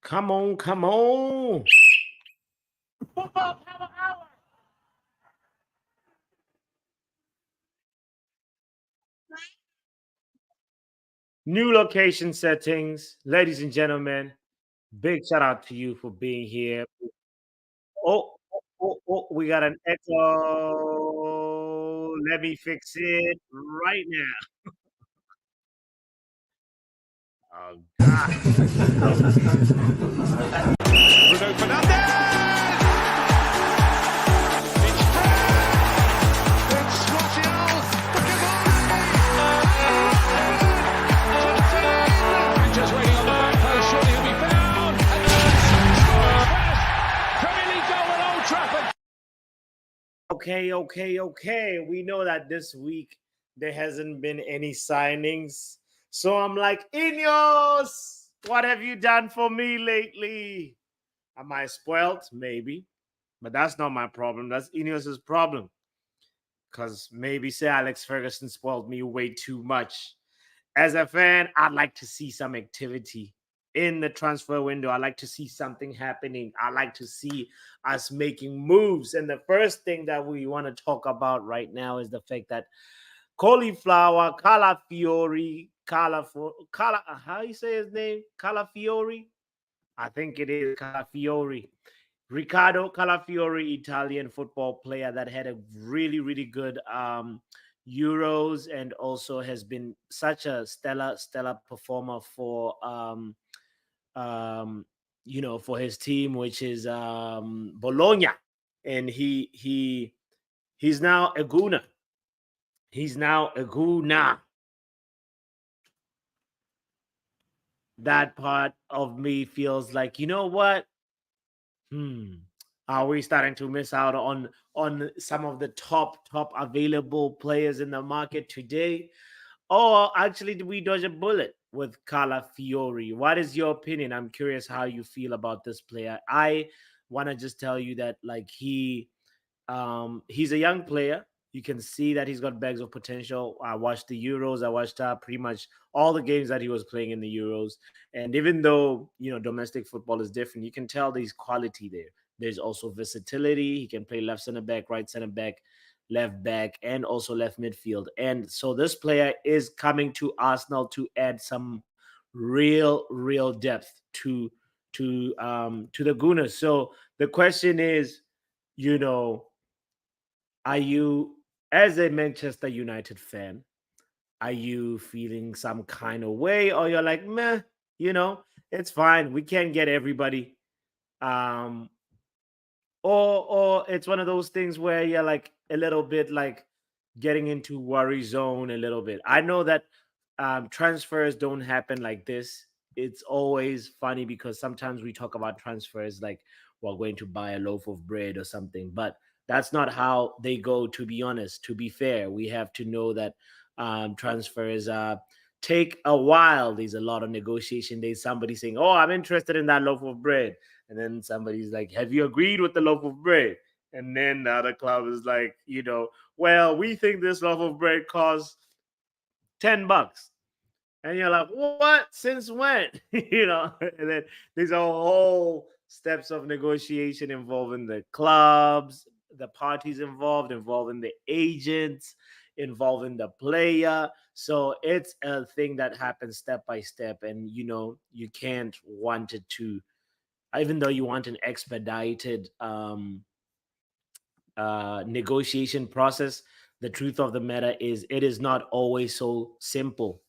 Come on, come on. Football Power Hour. New location settings. Ladies and gentlemen, big shout out to you for being here. We got an echo. Let me fix it right now. Oh, God. Bruno Fernandes. It's Fred. It's Martial. Just waiting on the back post. Surely he'll be found. And scores first. Premier League goal at Old Trafford. Okay. We know that this week there hasn't been any signings. So I'm like, INEOS, what have you done for me lately? Am I spoiled? Maybe. But that's not my problem. That's INEOS's problem. Because maybe Sir Alex Ferguson spoiled me way too much. As a fan, I'd like to see some activity in the transfer window. I like to see something happening. I like to see us making moves. And the first thing that we want to talk about right now is the fact that Calafiori, how you say his name? Calafiori? I think it is Calafiori. Riccardo Calafiori, Italian football player that had a really good Euros and also has been such a stellar performer for for his team, which is Bologna, and he's now a Gooner. He's now a Gooner. That part of me feels like, you know what? Are we starting to miss out on some of the top available players in the market today? Or actually, did we dodge a bullet with Calafiori? What is your opinion? I'm curious how you feel about this player. I want to just tell you that like he's a young player. You can see that he's got bags of potential. I watched the Euros. I watched pretty much all the games that he was playing in the Euros. And even though domestic football is different, you can tell there's quality there. There's also versatility. He can play left center back, right center back, left back, and also left midfield. And so this player is coming to Arsenal to add some real depth to the Gunners. So the question is, you know, are you, as a Manchester United fan, are you feeling some kind of way, or you're like, meh, it's fine. We can't get everybody. Um, or it's one of those things where you're like a little bit like getting into worry zone a little bit. I know that transfers don't happen like this. It's always funny because sometimes we talk about transfers like we're going to buy a loaf of bread or something, but that's not how they go. To be honest, to be fair, we have to know that transfers take a while. There's a lot of negotiation. There's somebody saying, "Oh, I'm interested in that loaf of bread," and then somebody's like, "Have you agreed with the loaf of bread?" And then the other club is like, well, we think this loaf of bread costs $10. And you're like, what? Since when? And then there's a whole steps of negotiation involving the clubs, the parties involving the agents, involving the player. So it's a thing that happens step by step. And you can't want it to, even though you want an expedited negotiation process, the truth of the matter is it is not always so simple,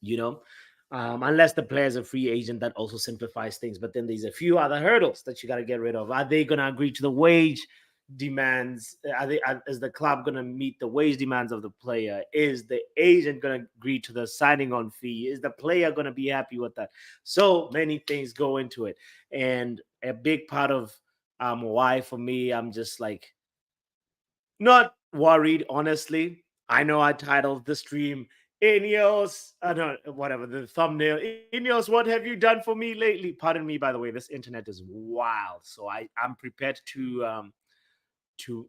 unless the player is a free agent. That also simplifies things, but then there's a few other hurdles that you got to get rid of. Are they going to agree to the wage demands? Is the club going to meet the wage demands of the player? Is the agent going to agree to the signing on fee? Is the player going to be happy with that? So many things go into it, and a big part of why for me I'm just like not worried, honestly. I know I titled the stream INEOS, no, whatever, the thumbnail. INEOS, what have you done for me lately? Pardon me, by the way, this internet is wild. So I'm prepared to to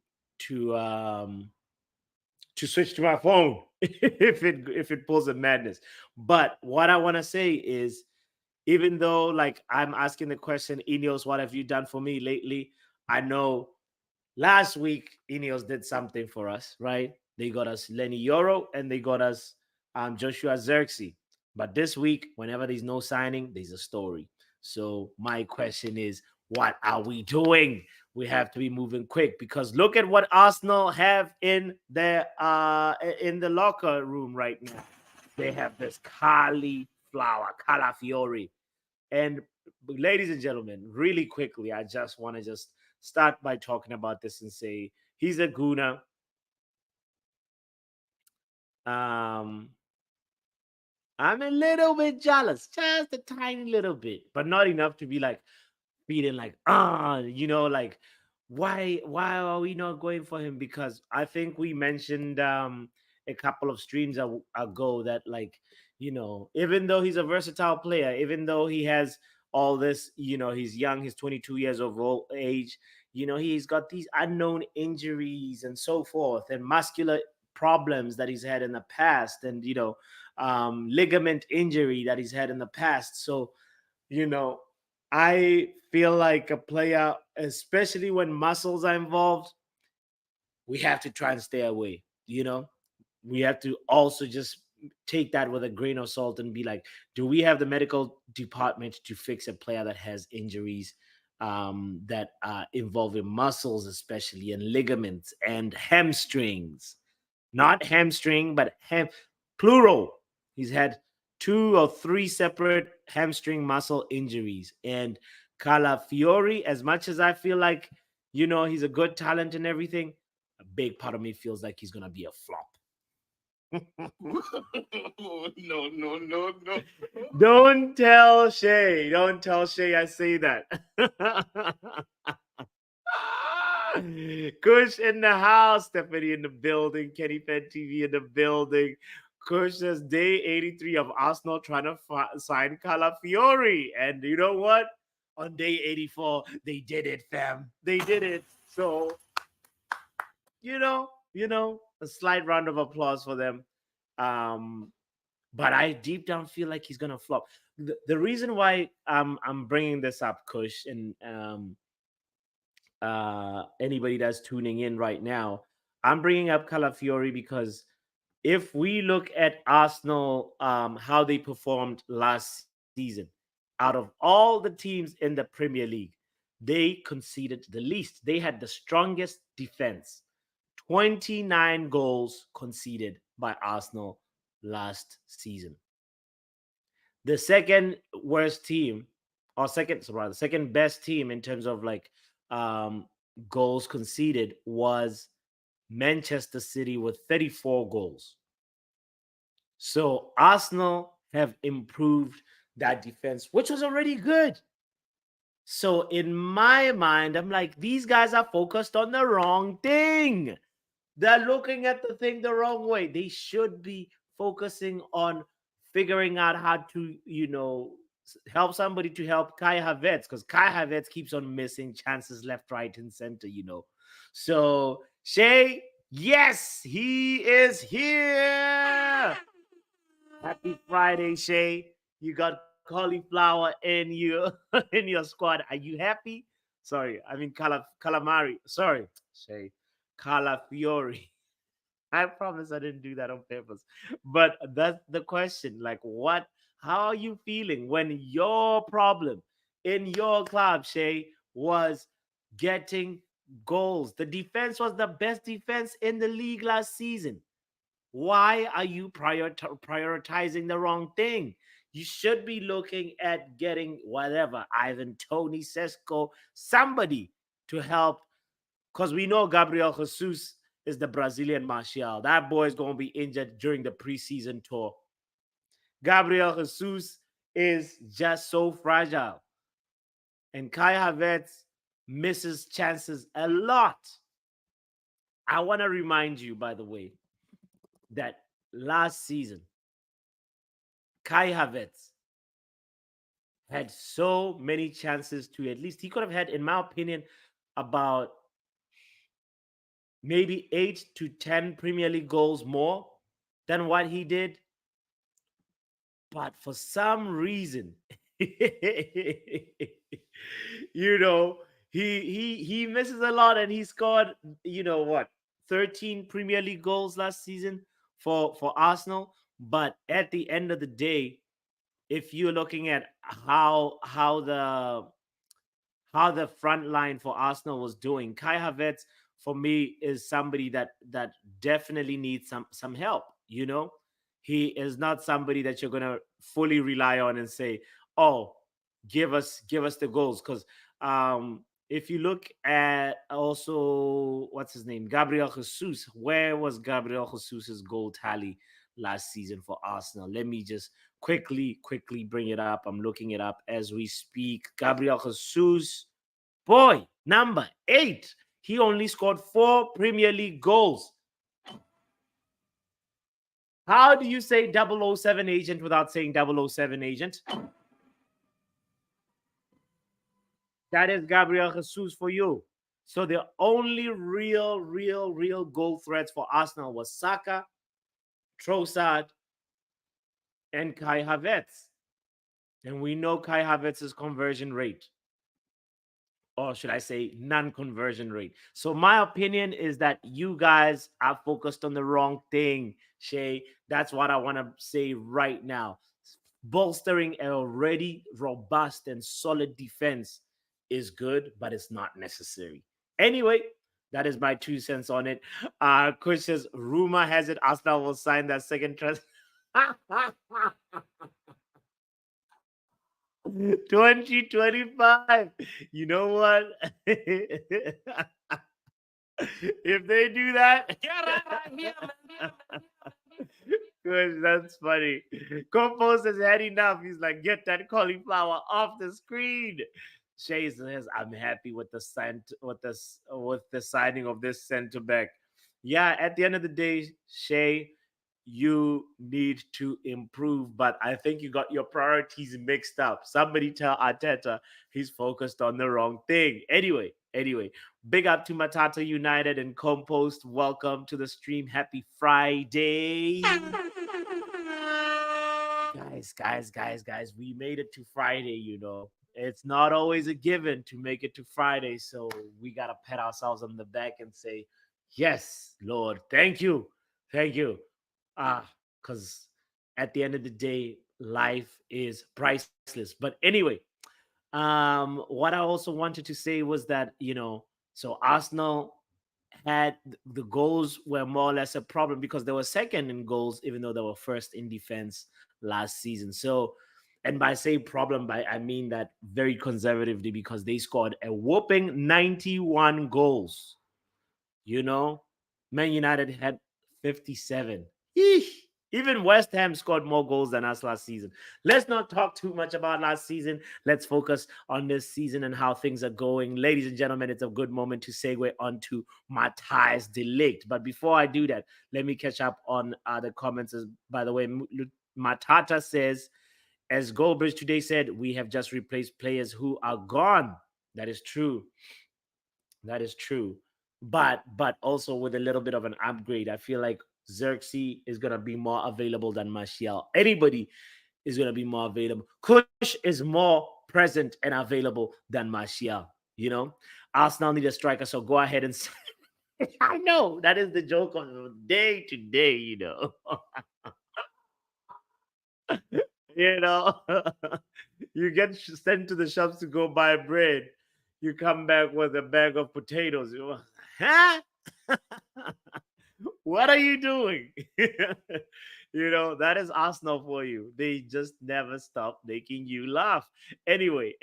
um to switch to my phone if it pulls a madness. But what I want to say is even though like I'm asking the question, Ineos, what have you done for me lately? I know last week Ineos did something for us, right? They got us Lenny Yoro and they got us Joshua Xerxes. But this week, whenever there's no signing, there's a story. So my question is, what are we doing? We have to be moving quick because look at what Arsenal have in the locker room right now. They have this Calafiori. And ladies and gentlemen, really quickly, I just want to just start by talking about this and say he's a Gooner. Um, I'm a little bit jealous, just a tiny little bit, but not enough to be like feeling like like why are we not going for him? Because I think we mentioned a couple of streams ago that like even though he's a versatile player, even though he has all this, he's young, he's 22 years of age, he's got these unknown injuries and so forth and muscular problems that he's had in the past, and ligament injury that he's had in the past. So you know, I feel like a player, especially when muscles are involved, we have to try and stay away. We have to also just take that with a grain of salt and be like, do we have the medical department to fix a player that has injuries that are involving muscles, especially and ligaments and hamstrings? Not hamstring, but plural. He's had 2 or 3 separate hamstring muscle injuries. And Calafiori, as much as I feel like, he's a good talent and everything, a big part of me feels like he's going to be a flop. No, no, no, no. Don't tell Shay. Don't tell Shay I say that. Kush in the house, Stephanie in the building, Kenny Fed TV in the building. Kush says day 83 of Arsenal trying to sign Calafiori. And you know what? On day 84, they did it, fam. They did it. So, a slight round of applause for them. But I deep down feel like he's gonna flop. The reason why I'm bringing this up, Kush, and anybody that's tuning in right now, I'm bringing up Calafiori because if we look at Arsenal, how they performed last season, out of all the teams in the Premier League, they conceded the least. They had the strongest defense. 29 goals conceded by Arsenal last season. The second worst team, or second best team in terms of like um, goals conceded was Manchester City with 34 goals. So Arsenal have improved that defense, which was already good. So in my mind, I'm like, these guys are focused on the wrong thing. They're looking at the thing the wrong way. They should be focusing on figuring out how to, help somebody to help Kai Havertz, because Kai Havertz keeps on missing chances left, right, and center. So Shay, yes, he is here. Happy Friday, Shay. You got cauliflower in you in your squad. Are you happy? Sorry, I mean calamari. Sorry, Shay. Calafiori. I promise I didn't do that on purpose. But that's the question. Like, how are you feeling when your problem in your club, Shay, was getting goals? The defense was the best defense in the league last season. Why are you prioritizing the wrong thing? You should be looking at getting whatever, Ivan, Tony, Sesko, somebody to help, because we know Gabriel Jesus is the Brazilian Martial. That boy is going to be injured during the preseason tour. Gabriel Jesus is just so fragile. And Kai Havertz misses chances a lot. I want to remind you, by the way, that last season, Kai Havertz had so many chances to, at least he could have had, in my opinion, about maybe 8 to 10 Premier League goals more than what he did. But for some reason, you know, he misses a lot, and he scored, you know what, 13 Premier League goals last season for Arsenal. But at the end of the day, if you're looking at how the front line for Arsenal was doing, Kai Havertz for me is somebody that definitely needs some help. You know, he is not somebody that you're gonna fully rely on and say, "Oh, give us the goals." Because if you look at also what's his name, Gabriel Jesus, where was Gabriel Jesus's goal tally last season for Arsenal? Let me just quickly bring it up. I'm looking it up as we speak. Gabriel Jesus, boy, number 8. He only scored 4 Premier League goals. How do you say 007 agent without saying 007 agent? That is Gabriel Jesus for you. So the only real goal threats for Arsenal was Saka, Trossard, and Kai Havertz. And we know Kai Havertz's conversion rate, or should I say non-conversion rate. So my opinion is that you guys are focused on the wrong thing, Shay. That's what I want to say right now. Bolstering an already robust and solid defense is good, but it's not necessary. Anyway, that is my 2 cents on it. Chris says, rumor has it Arsenal will sign that second trust. 2025. You know what? If they do that, good, that's funny. Compos has had enough. He's like, get that cauliflower off the screen. Shay says, I'm happy with with the signing of this center back. Yeah, at the end of the day, Shay, you need to improve, but I think you got your priorities mixed up. Somebody tell Arteta he's focused on the wrong thing. Anyway, big up to Matata United and Compost. Welcome to the stream. Happy Friday. Guys, we made it to Friday, you know. It's not always a given to make it to Friday, so we got to pat ourselves on the back and say, yes, Lord, thank you. Thank you. Because at the end of the day, life is priceless. But anyway, what I also wanted to say was that, you know, so Arsenal had the goals were more or less a problem because they were second in goals, even though they were first in defense last season. So, and by say problem, by I mean that very conservatively because they scored a whopping 91 goals. You know, Man United had 57. Eesh. Even West Ham scored more goals than us last season. Let's not talk too much about last season. Let's focus on this season and how things are going. Ladies and gentlemen, it's a good moment to segue onto Matthias de Ligt. But before I do that, let me catch up on the comments. By the way, Matata says, as Goldbridge today said, we have just replaced players who are gone. That is true. That is true. But also with a little bit of an upgrade. I feel like Xerxes is gonna be more available than Martial. Anybody is gonna be more available. Kush is more present and available than Martial. You know, Arsenal need a striker, so go ahead and. I know that is the joke of the day today. You know, you know, you get sent to the shops to go buy bread. You come back with a bag of potatoes. Huh? What are you doing? You know, that is Arsenal for you. They just never stop making you laugh. Anyway,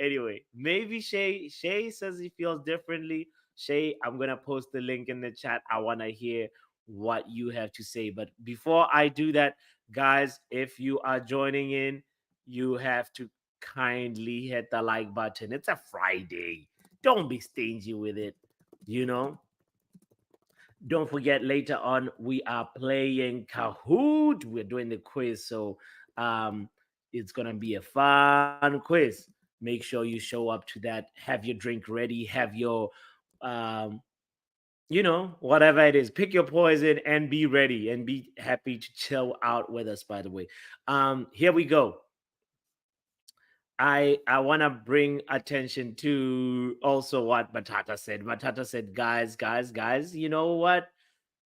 maybe Shay says he feels differently. Shay, I'm gonna post the link in the chat. I wanna hear what you have to say. But before I do that, guys, if you are joining in, you have to kindly hit the like button. It's a Friday. Don't be stingy with it, you know. Don't forget later on we are playing Kahoot. We're doing the quiz, so it's gonna be a fun quiz. Make sure you show up to that. Have your drink ready. Have your um, whatever it is. Pick your poison and be ready and be happy to chill out with us. By the way, here we go. I want to bring attention to also what Batata said. Batata said, guys, you know what?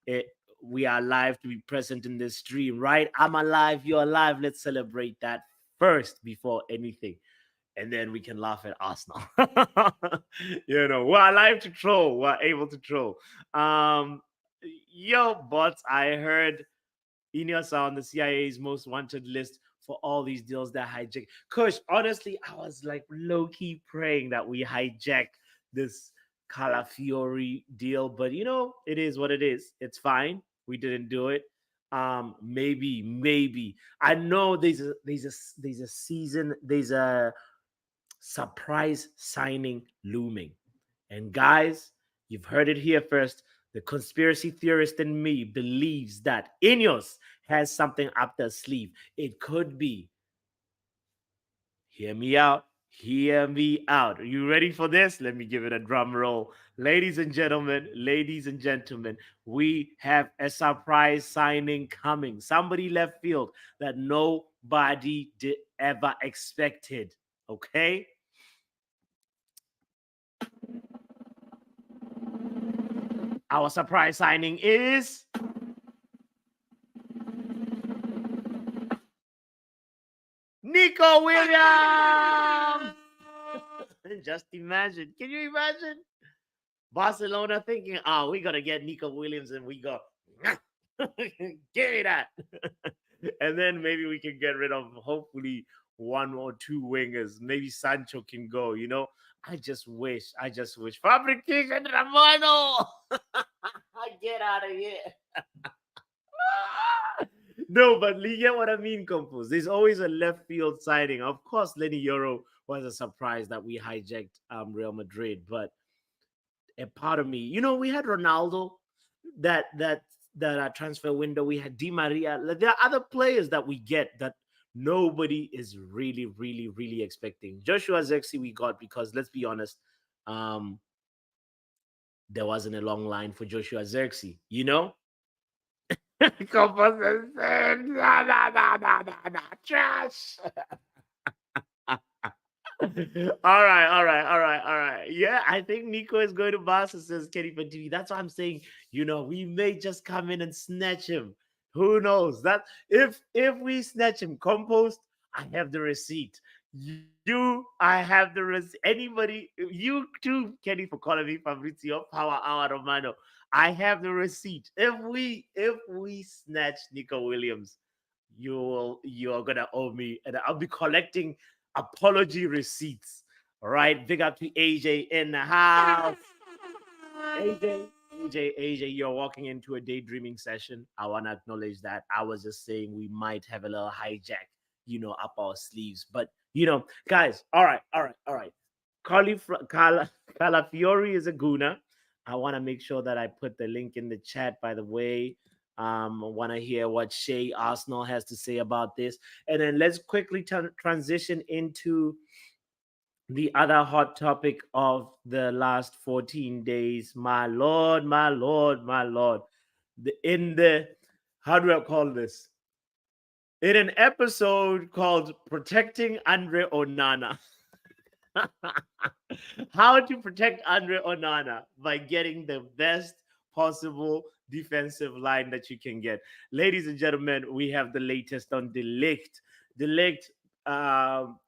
It, we are alive to be present in this stream, right? I'm alive, you're alive. Let's celebrate that first before anything. And then we can laugh at Arsenal. We're alive to troll. We're able to troll. Um, yo, bots, I heard INEOS are on the CIA's most wanted list for all these deals that hijack. Kush, honestly, I was like low key praying that we hijack this Calafiori deal, but it is what it is. It's fine. We didn't do it. Maybe. I know there's a season, there's a surprise signing looming. And guys, you've heard it here first. The conspiracy theorist in me believes that INEOS has something up their sleeve. It could be, hear me out, hear me out. Are you ready for this? Let me give it a drum roll. Ladies and gentlemen, we have a surprise signing coming. Somebody left field that nobody did ever expected. Okay? Our surprise signing is Nico Williams. Just imagine. Can you imagine? Barcelona thinking, oh, we got to get Nico Williams, and we go, give me that. And then maybe we can get rid of hopefully one or two wingers. Maybe Sancho can go. I just wish. Fabrication Romano. Get out of here. No, but you get what I mean, Compos. There's always a left field signing. Of course, Lenny Euro was a surprise that we hijacked Real Madrid, but a part of me, we had Ronaldo, that transfer window. We had Di Maria. Like, there are other players that we get that nobody is really, really, really expecting. Joshua Zexi we got because let's be honest, um, there wasn't a long line for Joshua Zexi. Compos said, nah, nah, nah, nah, nah, nah, trash. All right. Yeah, I think Nico is going to Barca, says Kenny for TV. That's what I'm saying. We may just come in and snatch him. Who knows? That if we snatch him, compost, I have the receipt. I have the receipt. Anybody, you too, Kenny, for calling me Fabrizio Power Hour Romano. I have the receipt. If we snatch Nico Williams, you're gonna owe me, and I'll be collecting apology receipts. All right, big up to AJ in the house. AJ, AJ, you're walking into a daydreaming session. I want to acknowledge that. I was just saying we might have a little hijack, up our sleeves. But, guys, all right. Calafiori is a Gooner. I want to make sure that I put the link in the chat, by the way. I want to hear what Shay Arsenal has to say about this. And then let's quickly transition into the other hot topic of the last 14 days. My lord, my lord, my lord. How do I call this? In an episode called Protecting Andre Onana. How to protect Andre Onana by getting the best possible defensive line that you can get. Ladies and gentlemen, we have the latest on the ligt. The ligt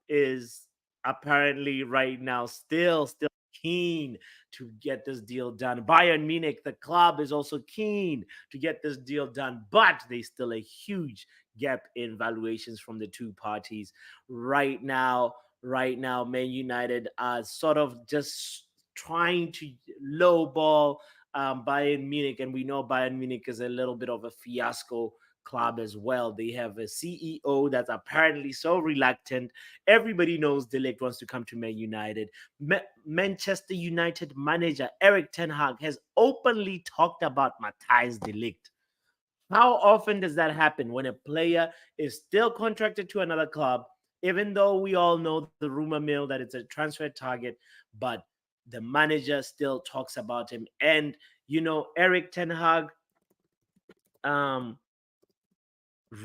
is apparently right now still keen to get this deal done. Bayern Munich, the club, is also keen to get this deal done, but there's still a huge gap in valuations from the two parties right now. Man United are sort of just trying to lowball Bayern Munich, and we know Bayern Munich is a little bit of a fiasco club as well. They have a CEO that's apparently so reluctant. Everybody knows De Ligt wants to come to Man United. Manchester United manager Eriktenhag has openly talked about Matthijs De Ligt. How often does that happen when a player is still contracted to another club, even though we all know the rumor mill that it's a transfer target, but the manager still talks about him? And Erik Ten Hag, um,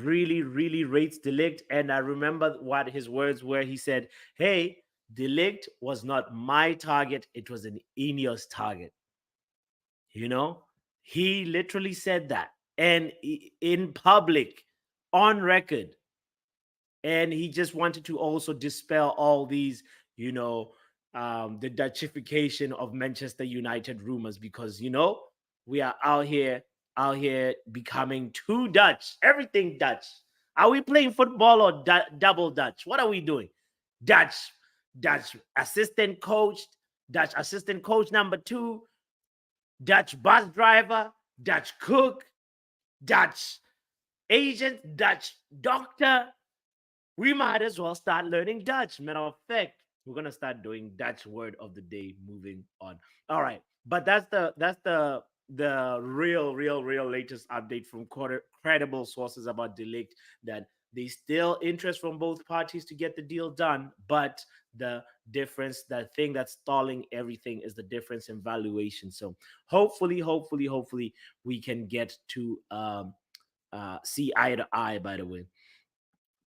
really, really rates de Ligt. And I remember what his words were. He said, "Hey, de Ligt was not my target; it was an INEOS target." You know, he literally said that, and in public, on record, and he just wanted to also dispel all these, you know, the Dutchification of Manchester United rumors, because we are out here becoming too Dutch, everything Dutch. Are we playing football or double Dutch? What are we doing? Dutch, Dutch assistant coach, Dutch assistant coach number two, Dutch bus driver, Dutch cook, Dutch agent, Dutch doctor. We might as well start learning Dutch. Matter of fact, we're gonna start doing Dutch word of the day. Moving on. All right, but that's the real latest update from credible sources about de Ligt, that they still interest from both parties to get the deal done, but the difference, the thing that's stalling everything, is the difference in valuation. So hopefully, we can get to see eye to eye. By the way,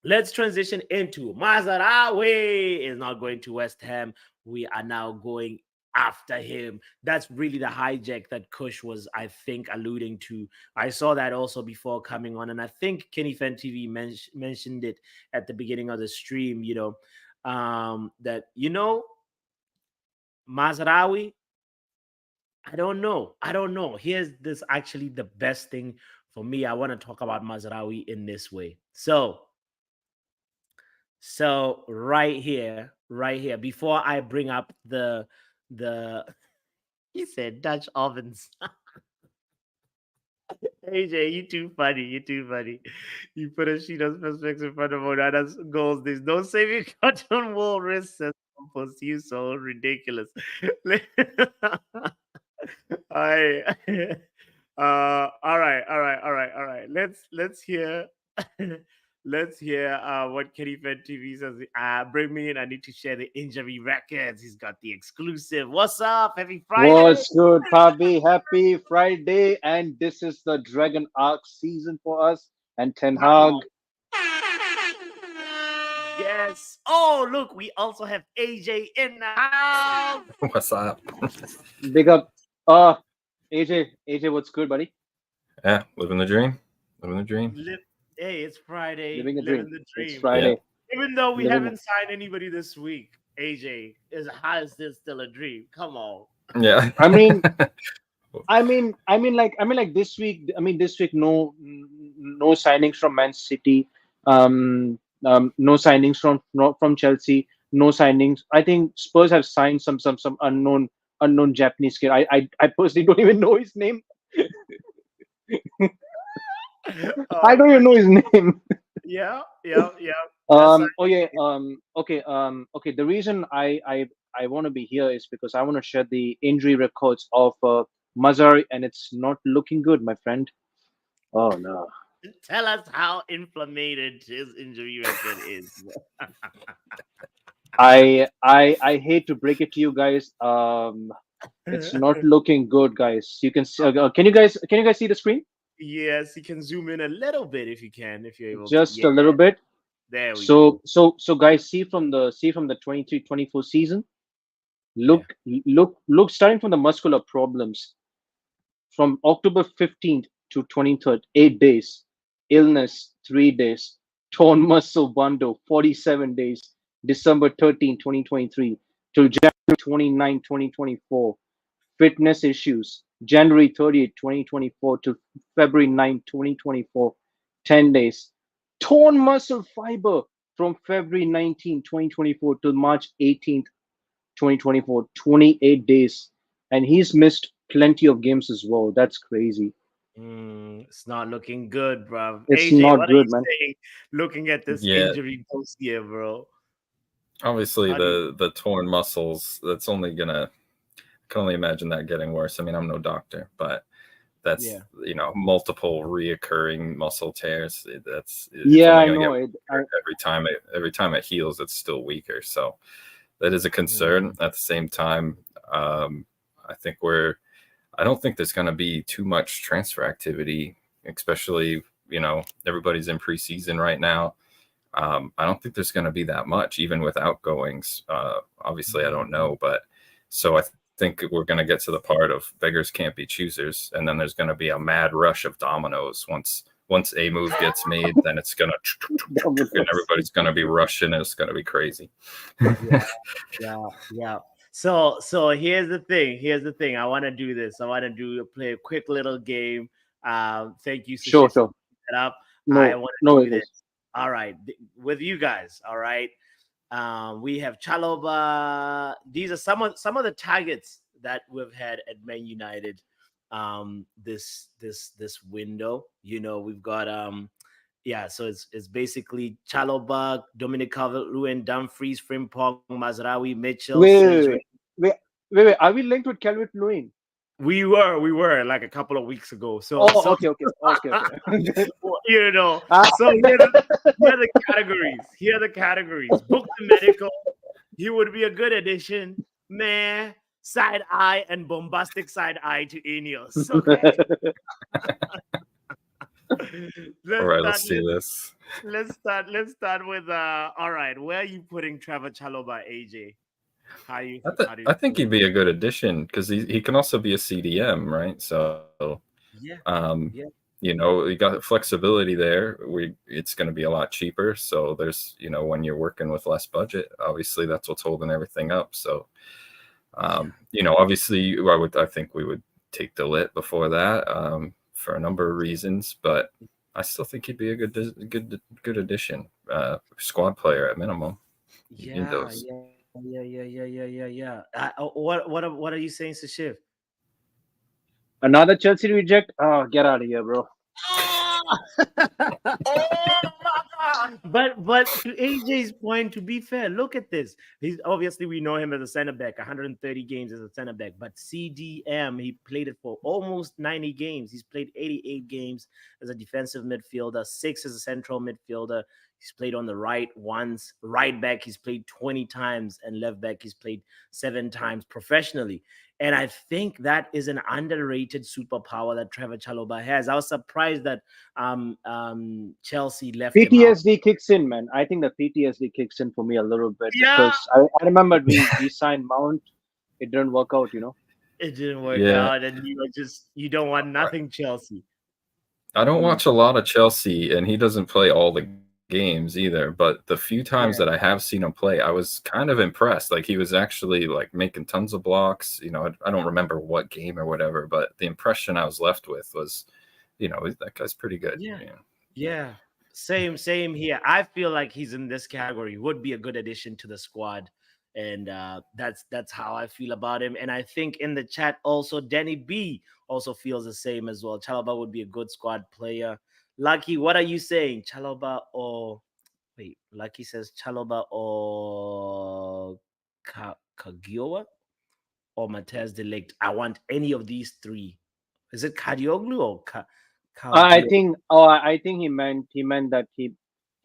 let's transition into Mazarawi is not going to West Ham. We are now going after him. That's really the hijack that Kush was, I think, alluding to. I saw that also before coming on, and I think Kenny Fan TV mentioned it at the beginning of the stream. That Mazarawi. I don't know. Here's this actually the best thing for me. I want to talk about Mazarawi in this way. So right here, before I bring up the he said Dutch ovens. AJ, you too funny. You too funny. You put a sheet of suspects in front of Onana's goals. There's no saving cotton wool wrist. Says Compost. You so ridiculous. I all right. Let's hear let's hear what Kenny Fed TV says. Bring me in. I need to share the injury records. He's got the exclusive. What's up? Happy Friday. What's good, Pabi? Happy Friday, and this is the Dragon Arc season for us. And Ten Come Hag, on. Yes. Oh, look, we also have AJ in the house. What's up? big up. AJ, what's good, buddy? Yeah, living the dream. Living the dream. Hey, it's Friday. Living a Living dream. the It's dream. Friday. Even though we Living- haven't signed anybody this week, AJ, how is this still a dream? Come on. Yeah. I mean, like this week. This week, no signings from Man City. No signings from Chelsea. No signings. I think Spurs have signed some unknown Japanese kid. I personally don't even know his name. I don't even know his name. Yeah. Okay. The reason I want to be here is because I want to share the injury records of Mazari, and it's not looking good, my friend. Oh no. Tell us how inflamed his injury record is. I hate to break it to you guys. It's not looking good, guys. You can see. Can you guys see the screen? Yes, you can zoom in a little bit if you're able Just to. a little bit. There we go. So guys, see from the 23-24 season. Look, starting from the muscular problems from October 15th to 23rd, 8 days, illness 3 days, torn muscle bundle 47 days, December 13, 2023 to January 29, 2024, fitness issues, January 30th, 2024 to February 9, 2024, 10 days, torn muscle fiber from February 19, 2024 to March 18th, 2024, 28 days. And he's missed plenty of games as well. That's crazy. It's not looking good, bro. It's AJ, not what good, are man. you saying? Looking at this Yeah. injury dossier, bro. Obviously, How do the torn muscles. That's only gonna. I can only imagine that getting worse. I mean, I'm no doctor, but that's multiple reoccurring muscle tears. It's Yeah, only I gonna know. get every time it heals, it's still weaker. So that is a concern. At the same time, I think I don't think there's going to be too much transfer activity, especially everybody's in preseason right now. I don't think there's going to be that much, even with outgoings. Obviously, I don't know, but so I think we're going to get to the part of beggars can't be choosers, and then there's going to be a mad rush of dominoes once a move gets made, then it's going to, and everybody's going to be rushing. It's going to be crazy. Yeah. So here's the thing. I want to do this. I want to play a quick little game. Thank you, Sashif, Sure. for putting that up. I No, want no, to it do this. is. All right, with you guys. All right. We have Chalobah. These are some of the targets that we've had at Man United. This window. We've got so it's basically Chalobah, Dominic Calvert-Lewin, Dumfries, Frimpong, Mazraoui, Mitchell, Wait, Sedgwick. wait. Are we linked with Calvert Lewin? We were like a couple of weeks ago. So Oh, okay. well, Ah, so here are the categories. Here are the categories. Book the medical. He would be a good addition. Meh, side eye, and bombastic side eye to INEOS. Okay. All right, let's see this. Let's start with all right. Where are you putting Trevor Chalobah, AJ? How do you I think he'd be a good addition because he can also be a CDM, right? So you got flexibility there. It's going to be a lot cheaper. So there's when you're working with less budget, obviously that's what's holding everything up. So obviously I think we would take the lit before that for a number of reasons, but I still think he'd be a good addition, squad player at minimum. Yeah. What are you saying, Sashif? Another Chelsea reject. Oh, get out of here, bro. But to AJ's point, to be fair, look at this. He's obviously we know him as a center back, 130 games as a center back, but CDM, he played it for almost 90 games. He's played 88 games as a defensive midfielder, 6 as a central midfielder. He's played on the right once, right back, he's played 20 times, and left back, he's played 7 times professionally. And I think that is an underrated superpower that Trevor Chalobah has. I was surprised that Chelsea left him out. PTSD kicks in, man. I think the PTSD kicks in for me a little bit because I remember we signed Mount. It didn't work out, It didn't work out, and you don't want nothing, Chelsea. I don't watch a lot of Chelsea, and he doesn't play all the games either, but the few times that I have seen him play, I was kind of impressed. Like he was actually like making tons of blocks. I don't remember what game or whatever, but the impression I was left with was, that guy's pretty good. Yeah. Same here. I feel like he's in this category. Would be a good addition to the squad, and that's how I feel about him. And I think in the chat also, Danny B also feels the same as well. Chalobah would be a good squad player. Lucky, what are you saying? Chalobah or Lucky says Chalobah or Kagiowa or Matez de Ligt. I want any of these 3. Is it Kadioglu or I think he meant that he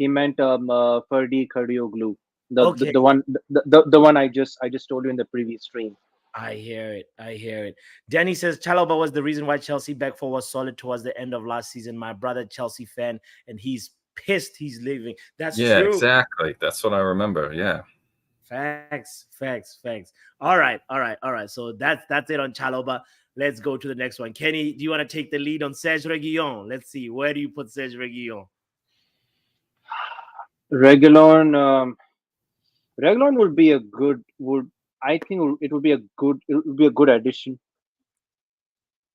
meant Ferdi Kadioglu, the one I just told you in the previous stream. I hear it. Danny says Chalobah was the reason why Chelsea back four was solid towards the end of last season. My brother, Chelsea fan, and he's pissed he's leaving. That's true. Exactly. That's what I remember. Yeah. Facts. All right. So that's it on Chalobah. Let's go to the next one. Kenny, do you want to take the lead on Serge Reguilon? Let's see. Where do you put Serge Reguilon? Reguilon would be a good it would be a good addition.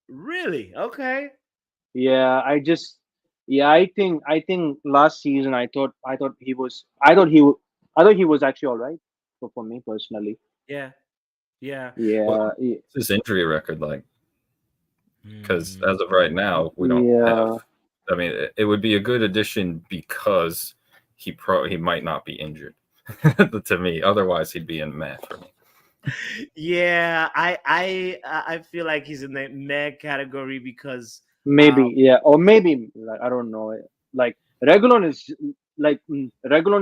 Really? Okay. Yeah, I think last season I thought he was actually all right for me personally. Yeah. What's his injury record like? Because as of right now, we don't have. I mean, it would be a good addition because he might not be injured. To me, otherwise he'd be in meh for me. Yeah, I feel like he's in the meh category because maybe or maybe I don't know. Like Reguilon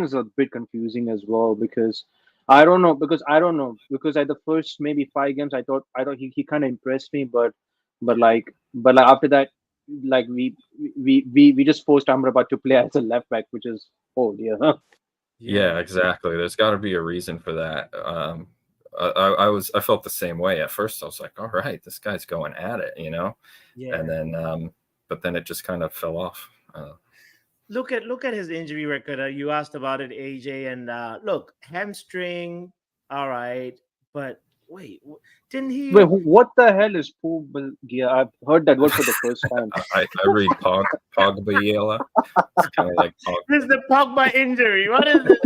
is a bit confusing as well because I don't know because at the first maybe 5 games I thought he kind of impressed me, but after that we just forced Amrabat to play as a left back, which is Yeah, exactly. There's got to be a reason for that. I felt the same way at first. I was like, all right, this guy's going at it, Yeah. and then but then it just kind of fell off. Look at his injury record. You asked about it, AJ, and look, hamstring, all right, but wait, didn't he? Wait, what the hell is Pogba? I've heard that word for the first time. I read Pogba. It's kind of like This is the Pogba injury. What is it?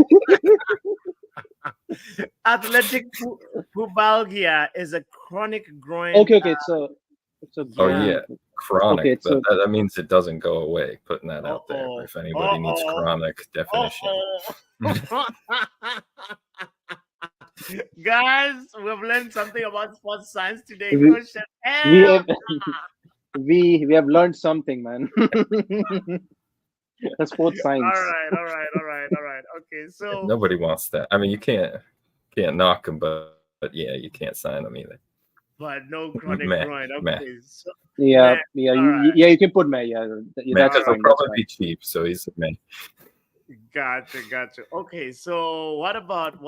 Athletic pubalgia is a chronic groin. Okay, it's a. Oh yeah, chronic. Okay, that means it doesn't go away. Putting that out there. Uh-oh. If anybody needs chronic definition. Guys, we've learned something about sports science today. We have learned something, man. That's sports science. All right. Okay, so Nobody wants that. I mean, you can't knock him, but yeah, you can't sign him either. But no chronic groin. Okay. So, you can put May. That's will probably be cheap, so he's a man. Gotcha. Okay, so what about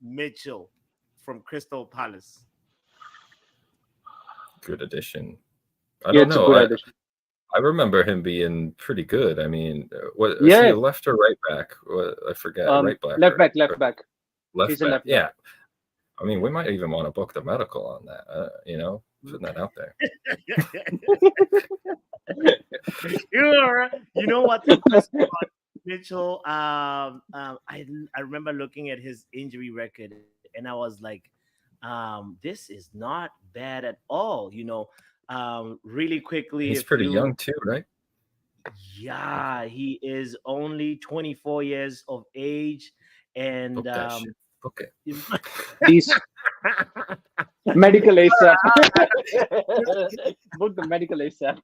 Mitchell from Crystal Palace? Good addition. I don't know. I remember him being pretty good. I mean, was he a left or right back? I forget. Right back. Left back. Left back. Yeah. I mean, we might even want to book the medical on that. Putting that out there. You know what's interesting about Mitchell? I remember looking at his injury record, and I was like, this is not bad at all. Really quickly. He's pretty young too, right? Yeah, he is only 24 years of age, and Okay. These medical ASAP. Book the medical ASAP.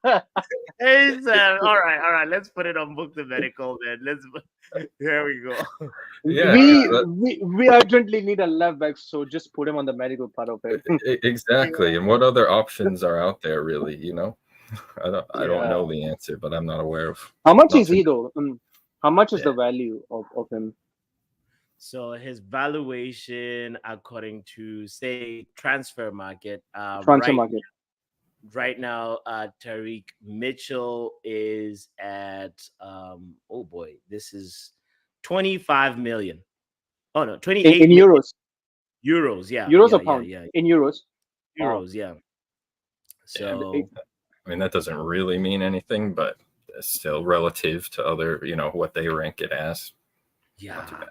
ASAP. All right. Let's put it on book the medical then. Here we go. Yeah, we urgently need a left back, so just put him on the medical part of it. Exactly. And what other options are out there, really? I don't know the answer, but I'm not aware of. How much is he though? How much is the value of him? So his valuation, according to say transfer market, right now, Tariq Mitchell is at this is 25 million. Oh no, 28 in euros. Euros, yeah. Euros or pound? Yeah. In euros. Euros, yeah. So I mean, that doesn't really mean anything, but it's still relative to other, what they rank it as. Yeah. Not too bad.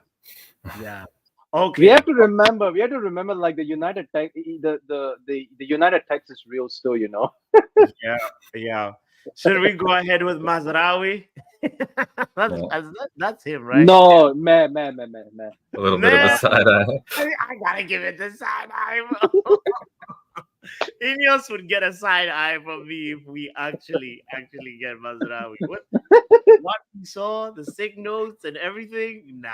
Yeah. Okay. We have to remember, like the United Tech, the United Text is real still, Yeah. Should we go ahead with Mazraoui? That's him, right? No, man. A little bit of a side eye. I gotta give it the side eye, bro. INEOS would get a side eye from me if we actually get Mazraoui. What we saw, the signals and everything. Nah.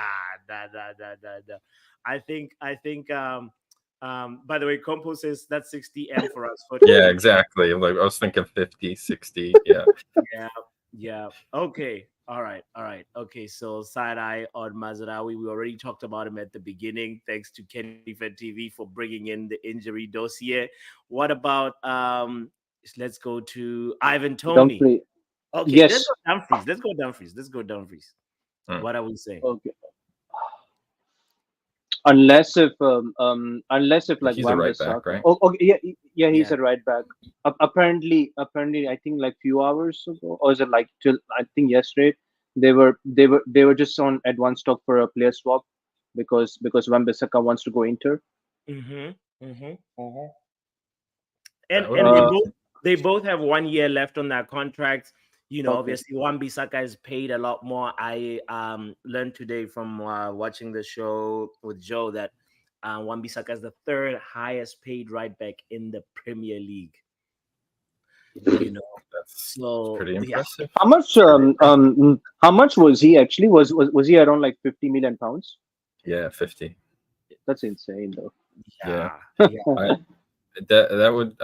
I think. By the way, Compo says that's 60M for us. Yeah, exactly. I was thinking 50, 60. Yeah. Yeah. Okay. All right. Okay. So side eye on Mazraoui. We already talked about him at the beginning. Thanks to Kenny Fed TV for bringing in the injury dossier. What about let's go to Ivan Toney. Dumfries. Okay. Yes. Let's go Dumfries. What are we saying? Okay. Unless if like he's a right back, right? Oh, okay, yeah, he's a right back. Apparently, I think like few hours ago, or is it like till I think yesterday, they were just on advance stock for a player swap because Wan-Bissaka wants to go Inter. And they both have 1 year left on their contracts. Obviously, Wan-Bissaka is paid a lot more. I learned today from watching the show with Joe that Wan-Bissaka is the third highest paid right back in the Premier League. That's pretty impressive. Yeah. How much was he actually? Was he around like 50 million pounds? Yeah, 50. That's insane, though. Yeah. That would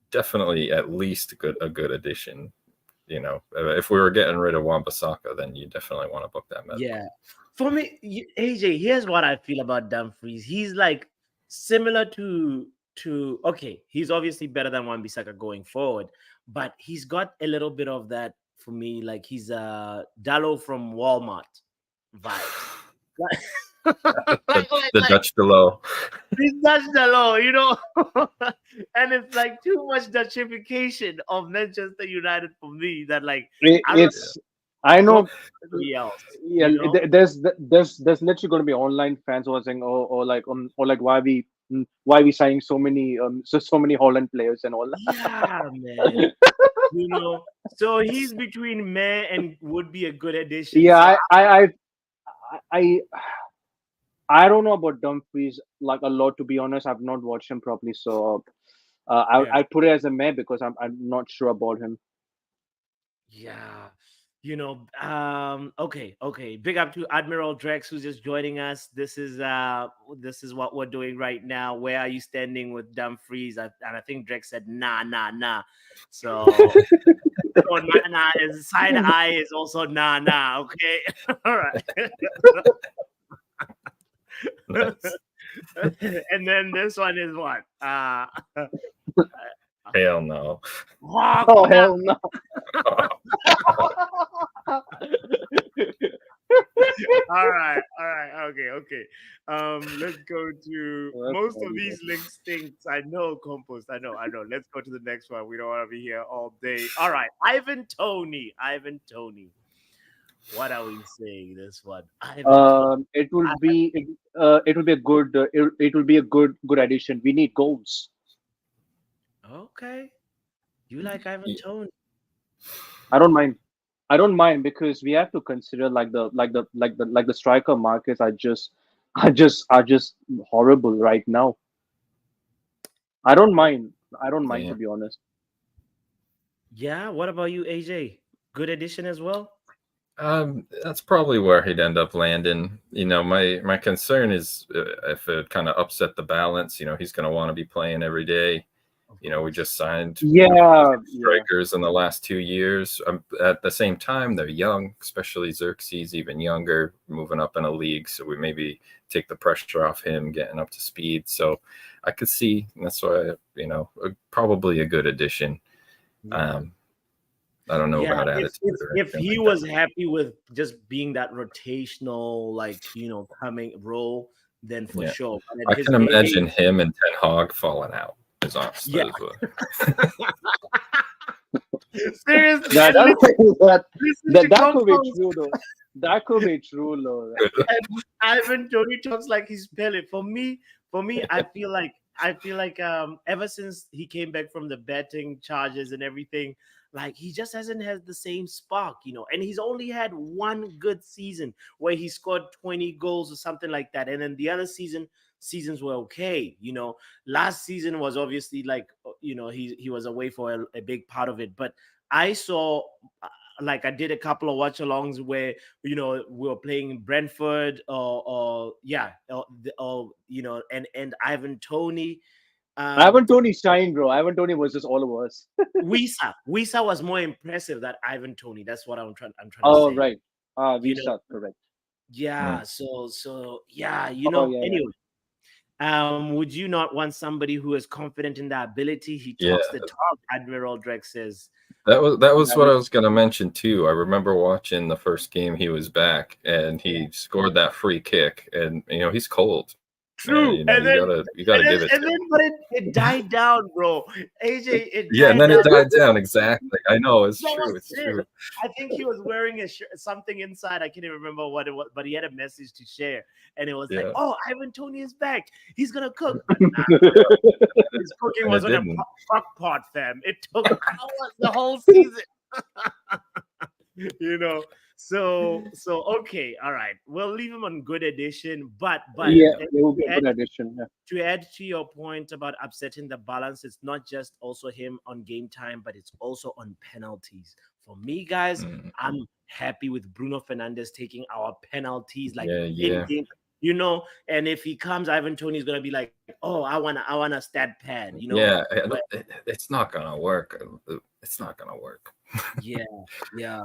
definitely at least a good addition. if we were getting rid of Wan-Bissaka, then you definitely want to book that medical. Yeah. For me, AJ, here's what I feel about Dumfries. He's like similar to okay, he's obviously better than Wan-Bissaka going forward, but he's got a little bit of that for me. Like he's Dallo from Walmart vibes. The Dutch below. He's Dutch Dallo, and it's like too much Dutchification of Manchester United for me. That like I know. else, Yeah, there's literally going to be online fans who are saying, or like why we signing so many Holland players and all that. Yeah, man. So he's between meh and would be a good addition. Yeah, so I don't know about Dumfries like a lot, to be honest. I've not watched him properly, so I put it as a meh because I'm not sure about him. Yeah. Okay. Big up to Admiral Drex who's just joining us. This is what we're doing right now. Where are you standing with Dumfries? And I think Drex said nah. So nah is side eye is also nah. Okay. All right. And then this one is what? Hell no. Oh hell no. All right. Okay. Let's go to most of these link stinks. I know, Compost. I know. Let's go to the next one. We don't want to be here all day. All right, Ivan Toney. What are we saying? This one. It will be a good addition. We need goals. Okay. You like Ivan Toney? I don't mind because we have to consider like the striker markets are just horrible right now. I don't mind to be honest. Yeah. What about you, AJ? Good addition as well. That's probably where he'd end up landing. My concern is if it kind of upset the balance. He's going to want to be playing every day. We just signed strikers in the last 2 years. At the same time, they're young, especially Xerxes, even younger, moving up in a league. So we maybe take the pressure off him getting up to speed. So I could see, and that's why, probably a good addition. Yeah. I don't know about attitude. If he was happy with just being that rotational, coming role, then for sure. I can imagine him and Ten Hag falling out. Is honest. Yeah. Seriously, that could be true though. That could be true though. And Ivan Toney talks like he's Pele. For me, I feel like ever since he came back from the betting charges and everything, like he just hasn't had the same spark, and he's only had one good season where he scored 20 goals or something like that, and then the other seasons were okay. Last season was obviously he was away for a big part of it, but I saw I did a couple of watch alongs where we were playing Brentford and Ivan Toney. Ivan Toney shined, bro. Ivan Toney was just all of us. Wisa was more impressive than Ivan Toney. That's what I'm trying to say. Oh right. Wisa, correct. Yeah. So yeah. Anyway. Would you not want somebody who is confident in their ability? He talks the talk, Admiral Drex says. That was what I was going to mention too. I remember watching the first game he was back, and he scored that free kick, and he's cold. True, you gotta give it. And then, but it died down, bro. AJ, it died down. Exactly. I know it's true. It's true. I think he was wearing something inside. I can't even remember what it was, but he had a message to share, and it was like, "Oh, Ivan Toney is back. He's gonna cook." But his cooking was on a crock pot, fam. It took hours the whole season. So okay, all right. We'll leave him on good addition, but it will be a good addition. Yeah. To add to your point about upsetting the balance, it's not just also him on game time, but it's also on penalties. For me, guys, I'm happy with Bruno Fernandes taking our penalties in game. And if he comes, Ivan Toney's gonna be like, "Oh, I want a stat pad." Yeah, it's not gonna work. It's not gonna work. Yeah, yeah.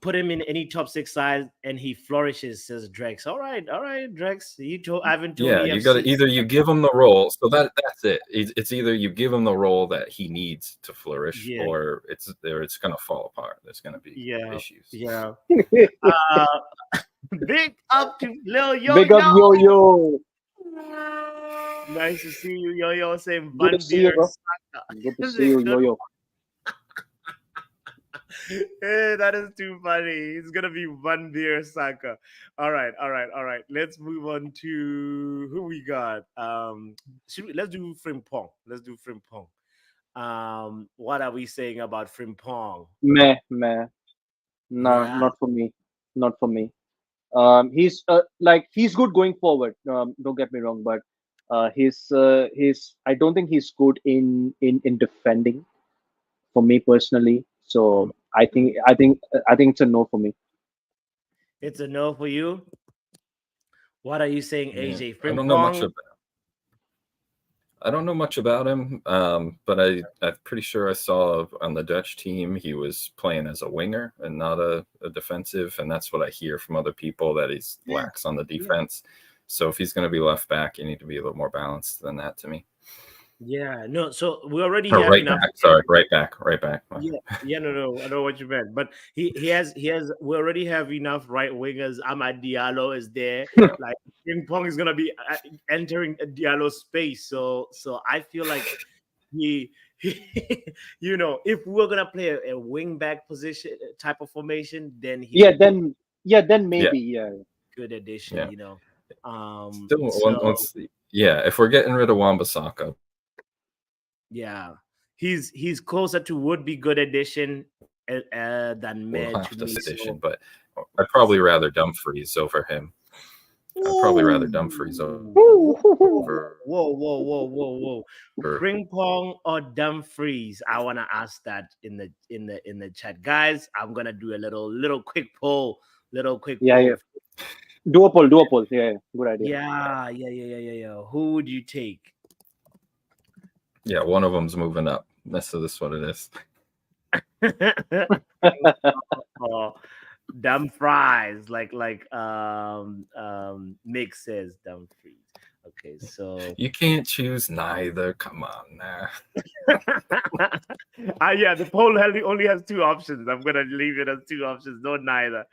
Put him in any top six side and he flourishes, says Drex. All right, Drex. I haven't told Yeah, me you got to FC. either you give him the role, so that's it. It's either you give him the role that he needs to flourish, Yeah, or it's going to fall apart. There's going to be yeah, issues. yeah. Uh, big up to Lil Yo Big up, Yo. yo yo. Nice to see you, Yo Yo. Saying Good to Van see Beer you, bro. Saka. Good to see you, yo yo. Hey, that is too funny. It's gonna be Van Beer Saka. All right, all right, all right. Let's move on to who we got. Let's do Frimpong. Let's do Frimpong. What are we saying about Frimpong? Meh, meh. Nah, Yeah, not for me. Not for me. He's like he's good going forward. Don't get me wrong, but he's I don't think he's good in defending for me personally. So I think it's a no for me. it's a no for you. What are you saying, Yeah, AJ? I don't know much Frimpong? about. I don't know much about him, but I'm pretty sure I saw on the Dutch team he was playing as a winger and not a defensive, and that's what I hear from other people that he's Yeah, lacks on the yeah. defense. So if he's going to be left back, you need to be a little more balanced than that to me. Yeah, no. So we already Or have right enough. back, sorry, right back, right back. Yeah, yeah, no, no, I know what you meant, but he has. We already have enough right wingers. Ahmad Diallo is there. Like Ping Pong is gonna be entering a Diallo space. So I feel like he if we were gonna play a wing back position type of formation, then he Yeah, would be then Yeah, maybe yeah. good addition. yeah. Still, So yeah, if we're getting rid of Wambasaka, yeah, he's closer to would be good addition than we'll Med have to to me. addition, So. but I'd probably rather Dumfries over him. I'd probably rather Dumfries Ooh. Whoa, over. whoa, whoa, whoa, whoa, whoa. Frimpong or Dumfries? I wanna ask that in the chat. Guys, I'm gonna do a little quick poll. Little quick Yeah, yeah. poll. Duopoly. Yeah, yeah. Good idea. Yeah, yeah, yeah, yeah, yeah, yeah. Who would you take? Yeah, one of them's moving up. This what it is. Oh, Dumfries, Mick says Dumfries. Okay, so You can't choose neither. Come on now. yeah, the poll only has two options. I'm gonna leave it as two options, no neither.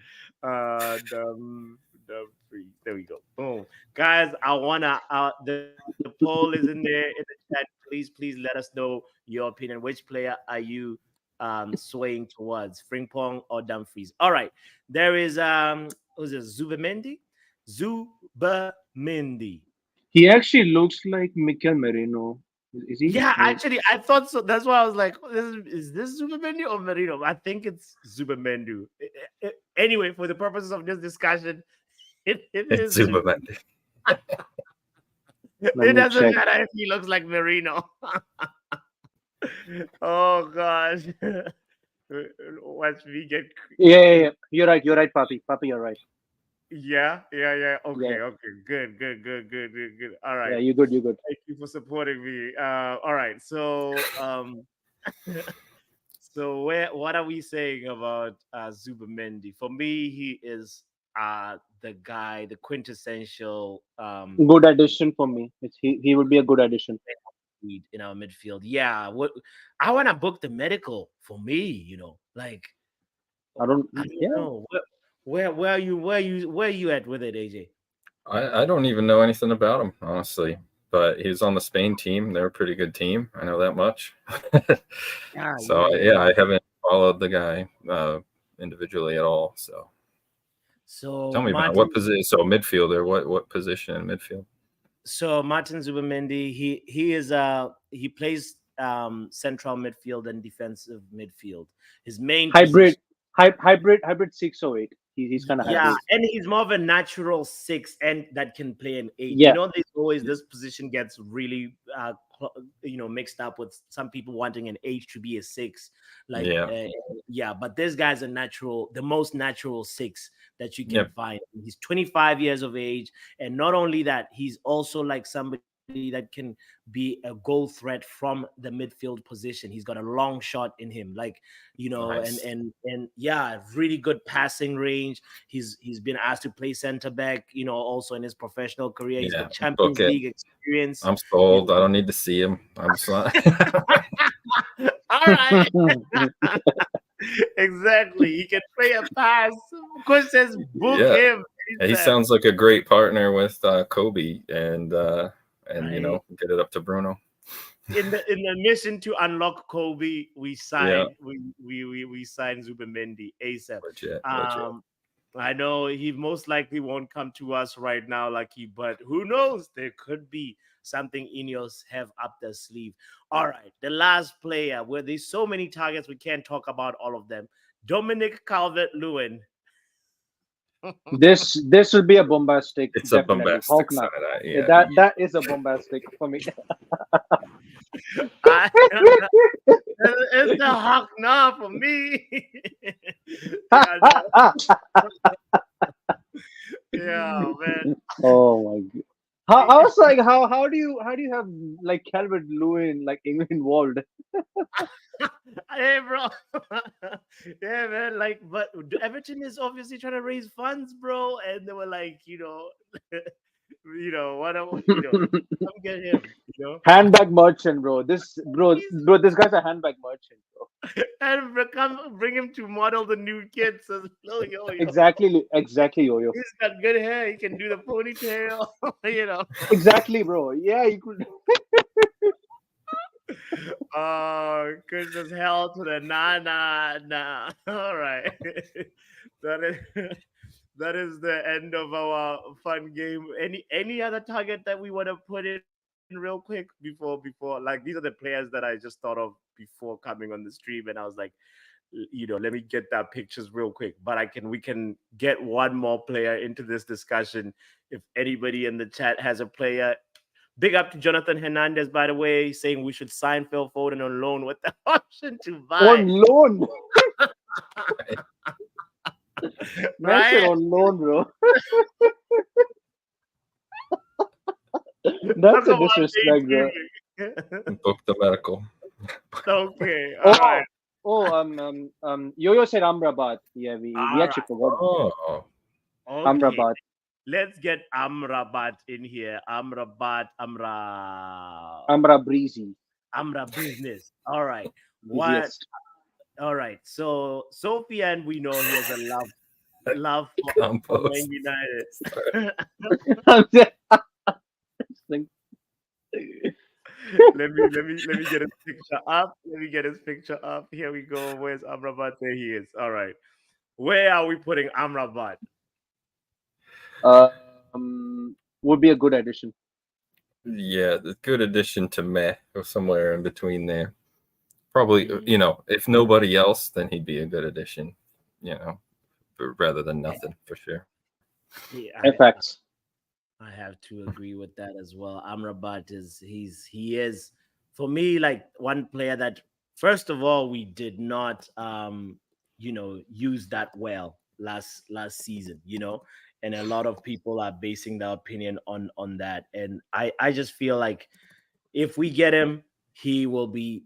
Dumb free. There we go. Boom, guys. I wanna. The poll is in there in the chat. Please let us know your opinion. Which player are you swaying towards, Frimpong or Dumfries? All right, there is who's this? Zubamendi. Zubamendi. He actually looks like Mikel Merino. Is he? Yeah, actually, I thought so. That's why I was like, is this Zubamendu or Merino? I think it's Zubamendu. Anyway, for the purposes of this discussion, it It's is super Zub. bendy. Let It me doesn't check. matter if he looks like Merino. Oh gosh. Watch me get. Yeah, yeah, yeah. You're right, Papi. Papi, you're right. Yeah, yeah, yeah. Yeah, Okay, okay. Good, good, good, good, good, good. All yeah. right. You good. You good. Thank you for supporting me. All right. So, so what are we saying about Zubamendi? For me, he is the guy, the quintessential Good addition for me. He would be a good addition. lead in our midfield. Yeah, what I want to book the medical for me. Like I don't. I don't Yeah, know where are you at with it, AJ? I don't even know anything about him, honestly. But he's on the Spain team. They're a pretty good team. I know that much. Yeah, yeah, So yeah, yeah, yeah. I haven't followed the guy individually at all. So So tell me about what Martin, position. So midfielder. What position in midfield? Martin Zubamendi, he plays central midfield and defensive midfield. His main hybrid, position. hybrid 6 or 8. He's kind of Yeah, hybrid. and he's more of a natural six and that can play an eight. Yeah, There's always this position gets really mixed up with some people wanting an eight to be a six. Like Yeah. yeah, but this guy's the most natural six that you can Yep. find. He's 25 years of age, and not only that, he's also like somebody somebody that can be a goal threat from the midfield position. He's got a long shot in him, like, Nice. and yeah, really good passing range. He's been asked to play center back, also in his professional career. He's Yeah, got book Champions it. League experience. I'm sold. I don't need to see him. I'm sorry. All right. Exactly. He can play a pass. Of course, says book Yeah. him. He sounds like a great partner with Kobe, and Right. get it up to Bruno. In the mission to unlock Kobe, we signed we signed Zubimendi ASAP. Legit. I know he most likely won't come to us right now, Lucky, but who knows? There could be something INEOS have up their sleeve. All right, the last player, where there's so many targets, we can't talk about all of them. Dominic Calvert-Lewin. This will be a bombastic. It's a definitely. bombastic Hawkna. side. Yeah. That is a bombastic for me. It's the hawk now for me. Yeah, man. Oh my god. I was like, how do you have like Calvert Lewin like involved? Hey, bro. Yeah, man. Like, but Everton is obviously trying to raise funds, bro. And they were like, come get him, Handbag merchant, bro. This guy's a handbag merchant, bro. and bring him to model the new kids. So, yo. Exactly, yo. He's got good hair. He can do the ponytail, Exactly, bro. Yeah, you could. Oh, goodness, hell to the nah. All right. That is the end of our fun game. Any other target that we want to put in real quick before like, these are the players that I just thought of before coming on the stream, and I was like, let me get that pictures real quick. But we can get one more player into this discussion. If anybody in the chat has a player, big up to Jonathan Hernandez, by the way, saying we should sign Phil Foden on loan with the option to buy. On loan. Right? On loan, bro. That's a disrespect, bro. Book the medical. Okay. All right. Yo-Yo said Amrabat. Yeah, we actually forgot. Oh, okay. Amrabat. Let's get Amrabat in here. Amra Breezy. Amra business. All right. What? Easiest. All right. So Sofian, we know he has a love for Man United. Let me get his picture up. Here we go. Where's Amrabat? There he is. All right. Where are we putting Amrabat? Would be a good addition. Yeah, a good addition to meh, or somewhere in between there. Probably, if nobody else, then he'd be a good addition, rather than nothing, for sure. Yeah, Facts. I have to agree with that as well. Amrabat he is for me like one player that, first of all, we did not use that well last season, and a lot of people are basing their opinion on that. And I just feel like if we get him, he will be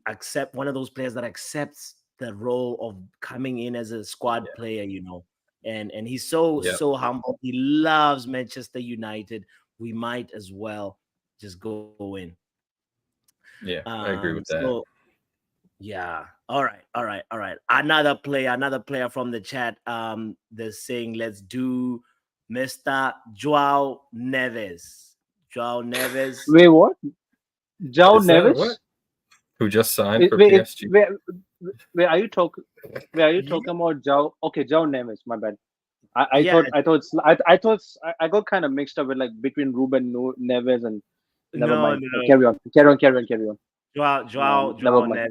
one of those players that accepts the role of coming in as a squad player, and he's so humble. He loves Manchester United. We might as well just go in. Yeah, I agree with that. So, yeah. All right. Another player from the chat. They're saying let's do Mr. João Neves. Wait, what? João Neves? What? Who just signed for PSG? Where are you talking? About João? Okay, João Neves. My bad. I thought I got kind of mixed up with like between Ruben Neves and never mind. No. Carry on. João Neves.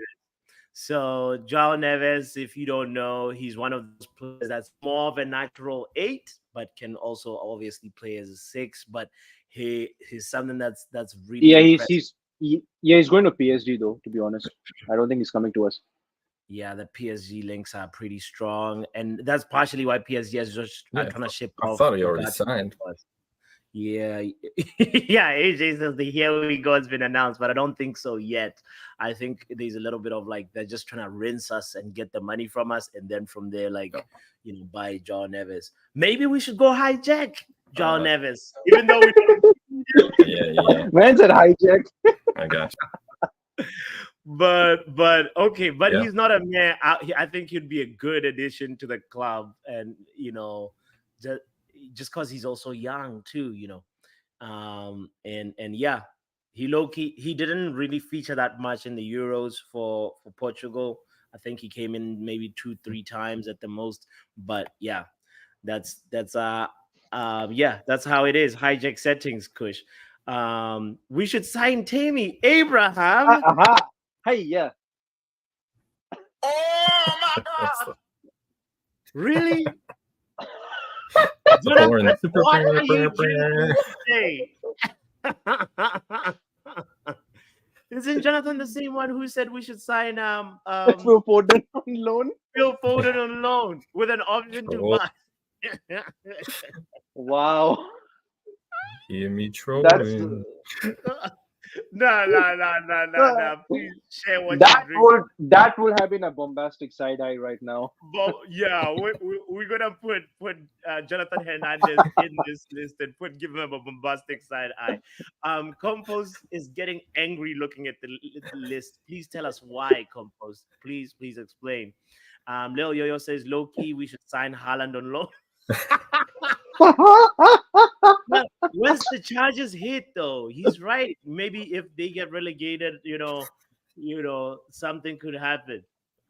So João Neves, if you don't know, he's one of those players that's more of a natural 8, but can also obviously play as a 6. But he's something that's really impressive. He's going to PSG though. To be honest, I don't think he's coming to us. Yeah, the PSG links are pretty strong, and that's partially why PSG is just trying to ship off. I thought he already signed. Yeah, yeah. AJ says the Here We Go has been announced, but I don't think so yet. I think there's a little bit of like they're just trying to rinse us and get the money from us, and then from there, like buy John Neves. Maybe we should go hijack John Neves, even though we don't. Yeah. Man said hijack. I got you. But okay, but Yeah. he's not a man. I think he'd be a good addition to the club, and just because he's also young too, and yeah, he didn't really feature that much in the Euros for Portugal. I think he came in maybe 2-3 times at the most, but yeah, that's how it is. Hijack settings, Kush. We should sign Tammy Abraham. Hey, yeah. Oh my That's God! Really? the horn. What are you drinking today? Isn't Jonathan the same one who said we should sign Phil Foden on loan. Phil Foden on loan with an option to Oh. buy? Wow. Hear me That's trolling. No. Please share what that you drink. will have been a bombastic side eye right now. But yeah, we're gonna put Jonathan Hernandez in this list and give him a bombastic side eye. Compost is getting angry looking at the list. Please tell us why, Compost. Please explain. Lil Yo-Yo says low key we should sign Haaland on loan. But once the charges hit, though, he's right. Maybe if they get relegated, something could happen.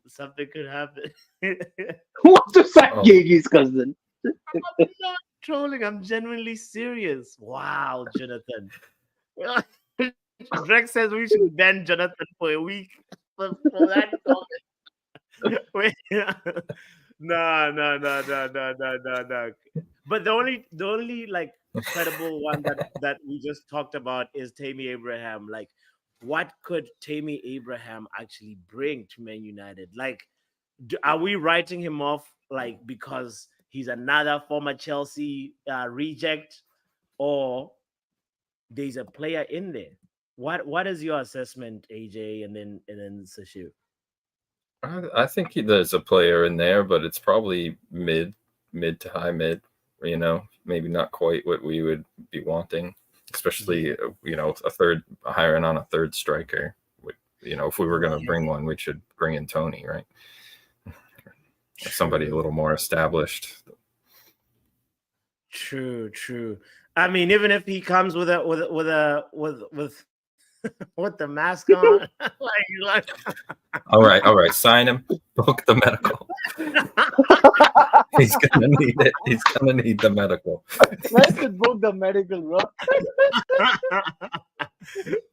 Something could happen. Who wants to sign Oh. Gigi's cousin? I'm not trolling. I'm genuinely serious. Wow, Jonathan. Drex says we should ban Jonathan for a week for that comment. Wait. No. But the only like credible one that we just talked about is Tammy Abraham. Like, what could Tammy Abraham actually bring to Man United? Like, are we writing him off like because he's another former Chelsea reject, or there's a player in there? What is your assessment, AJ, and then Sashu? I think there's a player in there, but it's probably mid to high mid. Maybe not quite what we would be wanting, especially hiring on a third striker. If we were going to bring one, we should bring in Tony, right? Somebody a little more established. True. I mean, even if he comes with with the mask on, like All right, sign him. Book the medical. He's gonna need it. He's gonna need the medical. Let's book the medical, bro.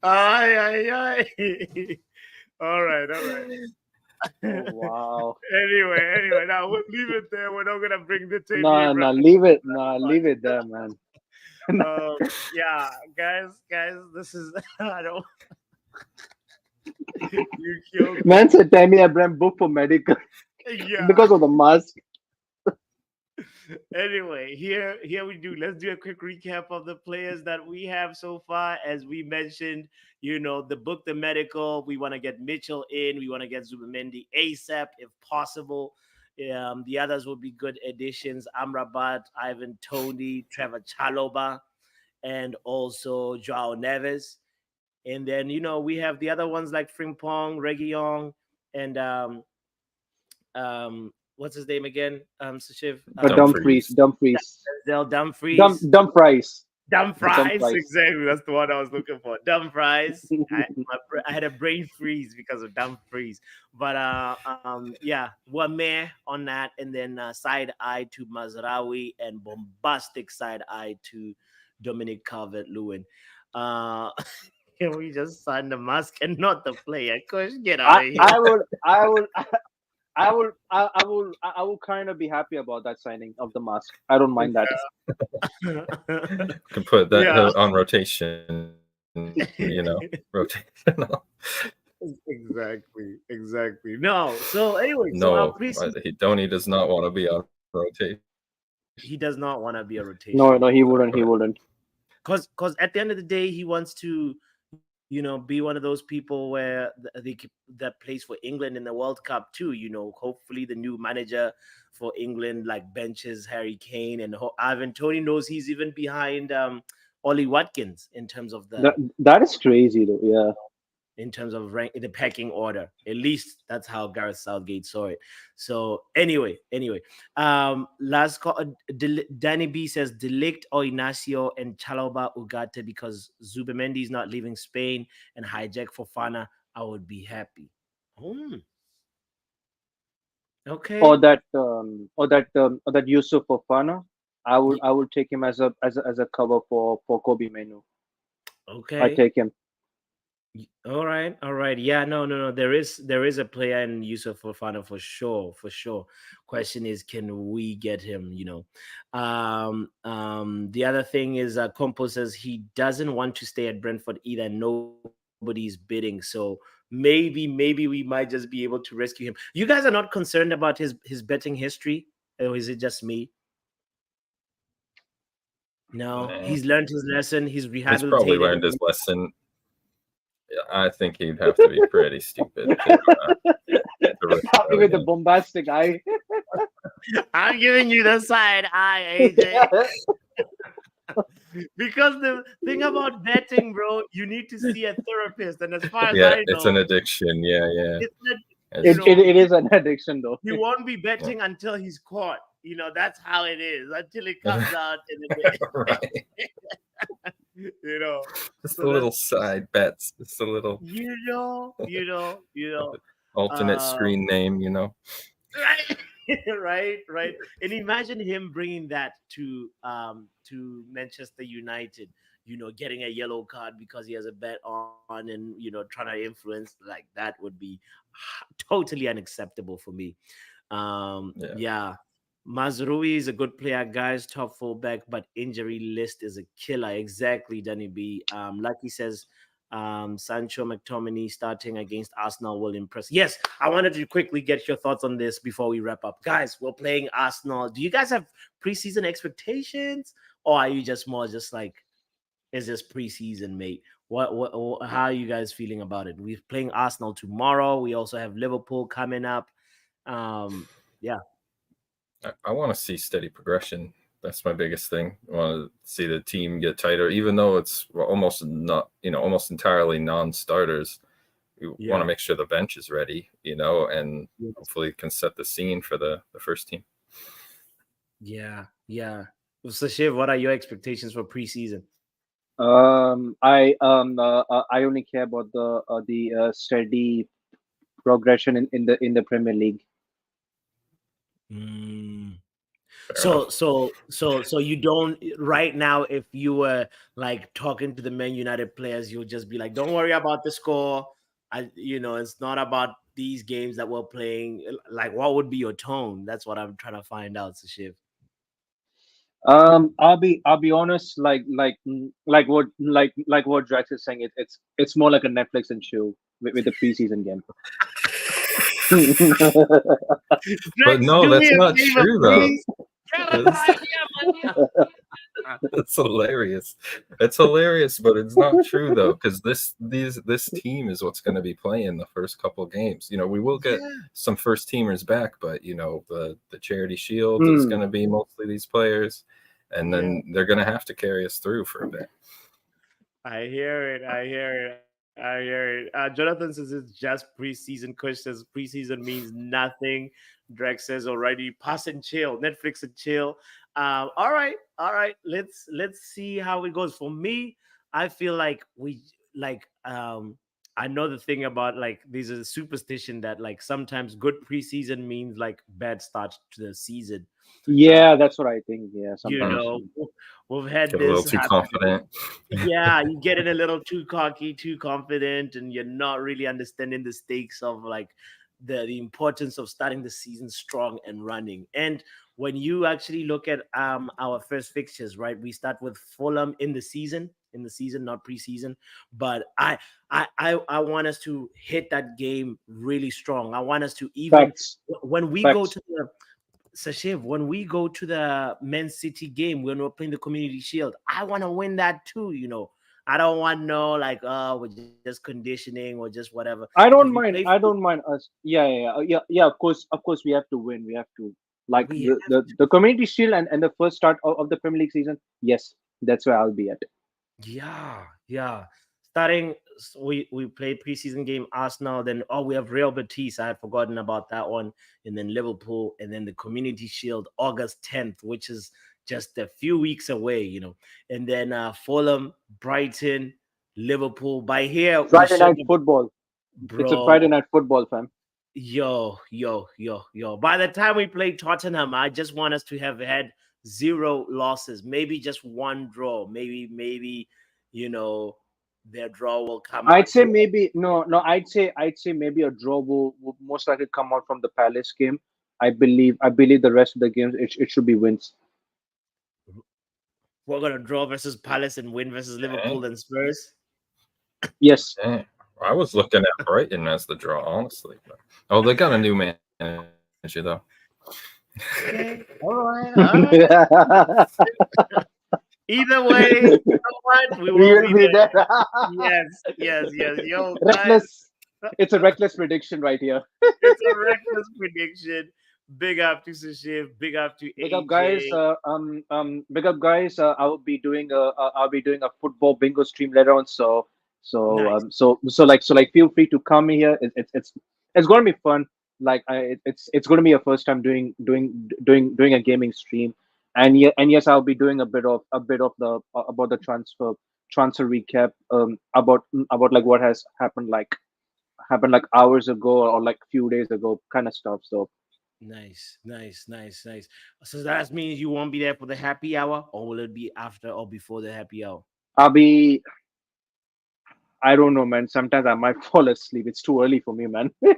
Aye. All right. Oh, wow. Anyway, now we'll leave it there. We're not gonna bring the tape. No, leave it. No, leave it there, man. Yeah, guys, this is I don't. You killed me. Man said Tammy Abraham book for medical Yeah. because of the mask. Anyway, here we do. Let's do a quick recap of the players that we have so far. As we mentioned, the book, the medical. We want to get Mitchell in. We want to get Zubimendi ASAP if possible. The others will be good additions: Amrabat, Ivan Toney, Trevor Chalobah, and also Joao Neves. And then we have the other ones like Frimpong, Reguilon, and what's his name again? Sashiv? Dumfries. Denzel Dumfries. Dumfries. Dumfries, exactly. That's the one I was looking for. Dumfries. I had a brain freeze because of Dumfries. But Wame on that, and then side eye to Mazraoui and bombastic side eye to Dominic Calvert-Lewin. Can we just sign the mask and not the player? Coach, get out of here. I will kind of be happy about that signing of the mask. I don't mind that. Can put that on rotation. Rotational. Exactly. No. So anyway, Tony does not want to be on rotation. He does not want to be a rotation. No, he wouldn't. because at the end of the day, he wants to, be one of those people where that plays for England in the World Cup too. Hopefully the new manager for England like benches Harry Kane, and Ivan Toney knows he's even behind Ollie Watkins in terms of That is crazy though. Yeah. in terms of rank the pecking order. At least that's how Gareth Southgate saw it. So anyway, last call. Danny B says Delict or Inacio and Chalobah Ugarte because Zubimendi is not leaving Spain and hijack Fofana. I would be happy. Or Okay. that Yusuf Fofana. I would take him as a cover for Kobe Menu. I Okay. take him. All right. Yeah, no. There is a player in Yusuf Fofana for sure. Question is, can we get him? The other thing is, Compo says he doesn't want to stay at Brentford either. Nobody's bidding, so maybe we might just be able to rescue him. You guys are not concerned about his betting history, or is it just me? No, Nah, he's learned his lesson. He's he's probably rehabilitated. learned his lesson. I think he'd have to be pretty stupid to risk Happy that with the again. bombastic eye. I'm giving you the side eye, AJ. Because the thing about betting, bro, you need to see a therapist. And as far as Yeah, I it's know, an addiction. Yeah. it's not, It's, It is an addiction though. he won't be yeah. betting until he's caught. That's how it is. Until it comes out in Right. you know. Just So a little that's side bets. Just a little alternate um screen name. right. right. And imagine him bringing that to Manchester United, getting a yellow card because he has a bet on, and trying to influence, like that would be totally unacceptable for me. Yeah. Yeah. Mazrui is a good player, guys, top fullback, but injury list is a killer. Exactly, Danny B. Lucky says Sancho McTominay starting against Arsenal will impress. Yes, I wanted to quickly get your thoughts on this before we wrap up. Guys, we're playing Arsenal. Do you guys have preseason expectations, or are you just more just like, it's just preseason, mate? How are you guys feeling about it? We're playing Arsenal tomorrow. We also have Liverpool coming up. Yeah. I want to see steady progression. That's my biggest thing. I want to see the team get tighter, even though it's almost not, almost entirely non-starters. We want to make sure the bench is ready, and hopefully can set the scene for the first team. Yeah. So, Shiv, what are your expectations for preseason? I only care about the steady progression in the Premier League. So you don't right now. If you were like talking to the Man United players, you'll just be like, "Don't worry about the score. It's not about these games that we're playing." Like, what would be your tone? That's what I'm trying to find out, Shiv. I'll be honest, like what Drax is saying. It's more like a Netflix and chill with the preseason game. But no, do that's me a not favor, true though. please. That's hilarious. It's hilarious, but it's not true though, because this team is what's going to be playing the first couple games. We will get some first teamers back, but the Charity Shield is going to be mostly these players, and then they're going to have to carry us through for a bit. I hear it. Jonathan says it's just preseason. Kush says preseason means nothing. Drake says already pass and chill. Netflix and chill. All right. Let's see how it goes. For me, I feel like I know the thing about like there's a superstition that like sometimes good preseason means like bad start to the season. Yeah, that's what I think. Yeah, sometimes. We've had Get a this little too confident. Yeah, you get it a little too cocky, too confident, and you're not really understanding the stakes of like the importance of starting the season strong and running. And when you actually look at our first fixtures, right, we start with Fulham in the season, not preseason. But I want us to hit that game really strong. I want us to even Facts. when we Facts. go to the Sashiv, when we go to the Mancity game, when we're playing the Community Shield, I want to win that too. I don't want no like, we're just conditioning or just whatever. I Because we don't play, mind. I don't mind us. Yeah. Of course, we have to win. We have to like we the Community Shield and the first start of the Premier League season. Yes, that's where I'll be at. yeah. Starting, we played preseason game Arsenal. Then we have Real Betis. I had forgotten about that one, and then Liverpool, and then the Community Shield August 10th, which is just a few weeks away. And then Fulham, Brighton, Liverpool. By here we Friday should, night football. It's a bro. Friday night football, fam. Yo. By the time we play Tottenham, I just want us to have had 0 losses, maybe just 1 draw. Maybe, their draw will come I'd out. say maybe no. I'd say maybe a draw will most likely come out from the Palace game. I believe the rest of the games it should be wins. We're gonna draw versus Palace and win versus Liverpool and Spurs. Yes. Dang. I was looking at Brighton as the draw, honestly. Oh, they got a new manager though. Okay. All right. Either way, you know what? We will be there. Yes. Yo, guys, Reckless. It's a reckless prediction right here. it's a reckless prediction. Big up to Sashiv. Big up to Big AJ. up, guys. Big up, guys. I'll be doing a football bingo stream later on. Nice. So feel free to come here. It's gonna be fun. It's gonna be a first time doing a gaming stream, and yes, I'll be doing a bit of the about the transfer recap. About like what has happened like hours ago or like few days ago, kind of stuff. So. Nice. So that means you won't be there for the happy hour, or will it be after or before the happy hour? I don't know, man. Sometimes I might fall asleep. It's too early for me, man. I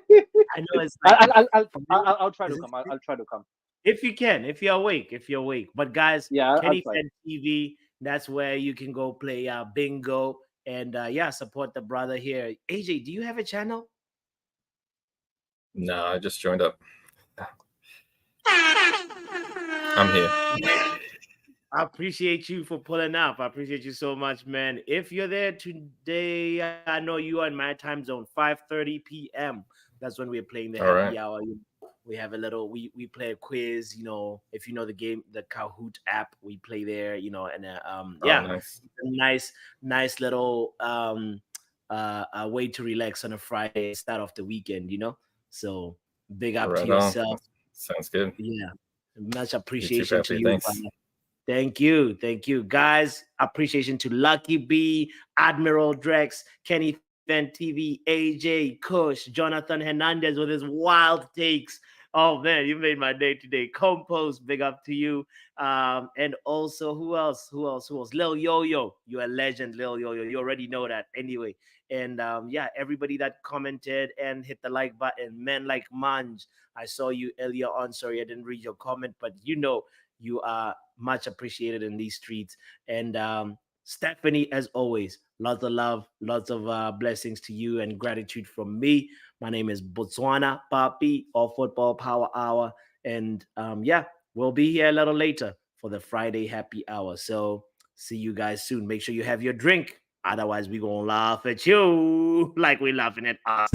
know it's like I'll try to come. I'll try to come. if you can, if you're awake. But guys, Yeah, I'll Kenny try. Fan TV, that's where you can go play bingo and support the brother here. AJ, do you have a channel? No, I just joined up. I'm here. I appreciate you for pulling up. I appreciate you so much, man. If you're there today, I know you are in my time zone, 5:30 p.m. That's when we're playing the happy hour. We have a little, we play a quiz, if you know the game, the Kahoot app, we play there, nice little a way to relax on a Friday, start off the weekend, So big up to yourself. Sounds good. Yeah. Much appreciation to you. Thanks. Thank you. Guys, appreciation to Lucky B, Admiral Drex, Kenny Fan TV, AJ, Kush, Jonathan Hernandez with his wild takes. Oh man, you made my day today. Compost, big up to you. And also, who else? Lil Yo-Yo. You're a legend, Lil Yo-Yo. You already know that anyway. And everybody that commented and hit the like button. Men like Manj. I saw you earlier on. Sorry, I didn't read your comment, but you are much appreciated in these streets. And Stephanie, as always, lots of love, lots of blessings to you and gratitude from me. My name is Botswanapapi or Football Power Hour. And we'll be here a little later for the Friday happy hour. So see you guys soon. Make sure you have your drink. Otherwise, we're going to laugh at you like we're laughing at us.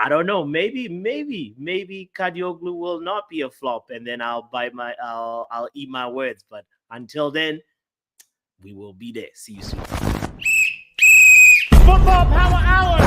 I don't know. Maybe Kadioglu will not be a flop, and then I'll eat my words. But until then, we will be there. See you soon. Football Power Hour.